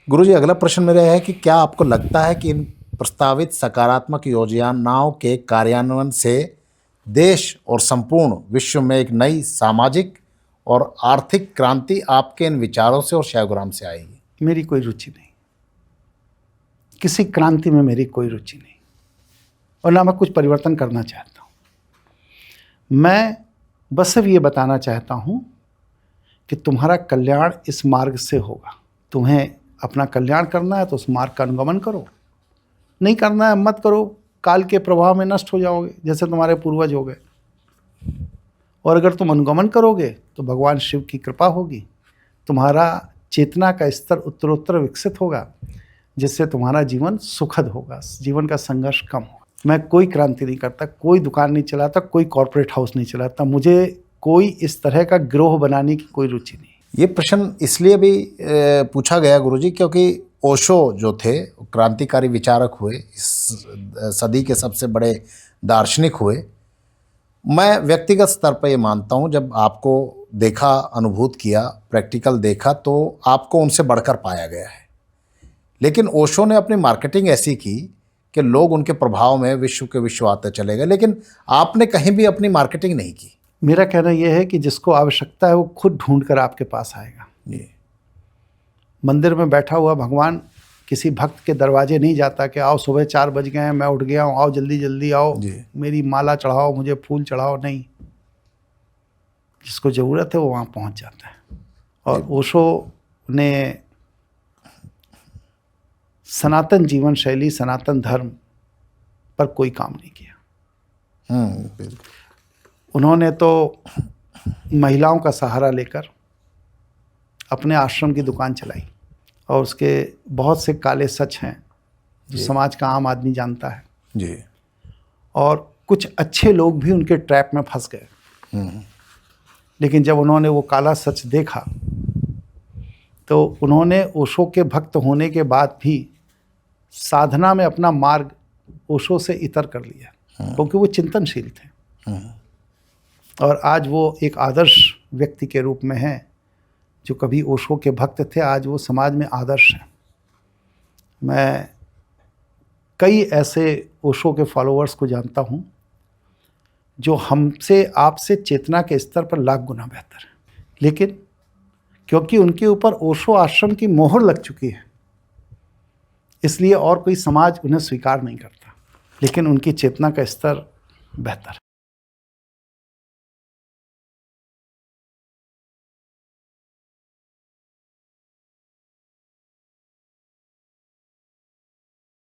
गुरुजी, अगला प्रश्न मेरा है कि क्या आपको लगता है कि इन प्रस्तावित सकारात्मक योजनाओं के कार्यान्वयन से देश और संपूर्ण विश्व में एक नई सामाजिक और आर्थिक क्रांति आपके इन विचारों से और शायग्राम से आएगी? मेरी कोई रुचि नहीं, किसी क्रांति में मेरी कोई रुचि नहीं, और ना मैं कुछ परिवर्तन करना चाहता हूँ। मैं बस सिर्फ ये बताना चाहता हूँ कि तुम्हारा कल्याण इस मार्ग से होगा। तुम्हें अपना कल्याण करना है तो उस मार्ग का अनुगमन करो, नहीं करना है मत करो, काल के प्रभाव में नष्ट हो जाओगे जैसे तुम्हारे पूर्वज हो गए। और अगर तुम अनुगमन करोगे तो भगवान शिव की कृपा होगी, तुम्हारा चेतना का स्तर उत्तरोत्तर विकसित होगा, जिससे तुम्हारा जीवन सुखद होगा, जीवन का संघर्ष कम होगा। मैं कोई क्रांति नहीं करता, कोई दुकान नहीं चलाता, कोई कॉरपोरेट हाउस नहीं चलाता, मुझे कोई इस तरह का गिरोह बनाने की कोई रुचि नहीं। ये प्रश्न इसलिए भी पूछा गया गुरुजी क्योंकि ओशो जो थे क्रांतिकारी विचारक हुए, इस सदी के सबसे बड़े दार्शनिक हुए। मैं व्यक्तिगत स्तर पर ये मानता हूँ, जब आपको देखा, अनुभूत किया, प्रैक्टिकल देखा, तो आपको उनसे बढ़कर पाया गया है। लेकिन ओशो ने अपनी मार्केटिंग ऐसी की कि लोग उनके प्रभाव में विश्व के विश्व आते चले गए, लेकिन आपने कहीं भी अपनी मार्केटिंग नहीं की। मेरा कहना यह है कि जिसको आवश्यकता है वो खुद ढूंढ कर आपके पास आएगा। जी। मंदिर में बैठा हुआ भगवान किसी भक्त के दरवाजे नहीं जाता कि आओ सुबह 4 बज गए हैं, मैं उठ गया हूँ, आओ जल्दी जल्दी आओ, मेरी माला चढ़ाओ, मुझे फूल चढ़ाओ। नहीं, जिसको ज़रूरत है वो वहाँ पहुँच जाता है। और ओशो ने सनातन जीवन शैली, सनातन धर्म पर कोई काम नहीं किया। बिल्कुल। उन्होंने तो महिलाओं का सहारा लेकर अपने आश्रम की दुकान चलाई, और उसके बहुत से काले सच हैं जो समाज का आम आदमी जानता है जी। और कुछ अच्छे लोग भी उनके ट्रैप में फंस गए। लेकिन जब उन्होंने वो काला सच देखा तो उन्होंने ओशो के भक्त होने के बाद भी साधना में अपना मार्ग ओशो से इतर कर लिया, क्योंकि वो चिंतनशील थे। और आज वो एक आदर्श व्यक्ति के रूप में हैं, जो कभी ओशो के भक्त थे, आज वो समाज में आदर्श हैं। मैं कई ऐसे ओशो के फॉलोअर्स को जानता हूँ जो हमसे, आपसे चेतना के स्तर पर लाख गुना बेहतर है, लेकिन क्योंकि उनके ऊपर ओशो आश्रम की मोहर लग चुकी है, इसलिए और कोई समाज उन्हें स्वीकार नहीं करता, लेकिन उनकी चेतना का स्तर बेहतर है।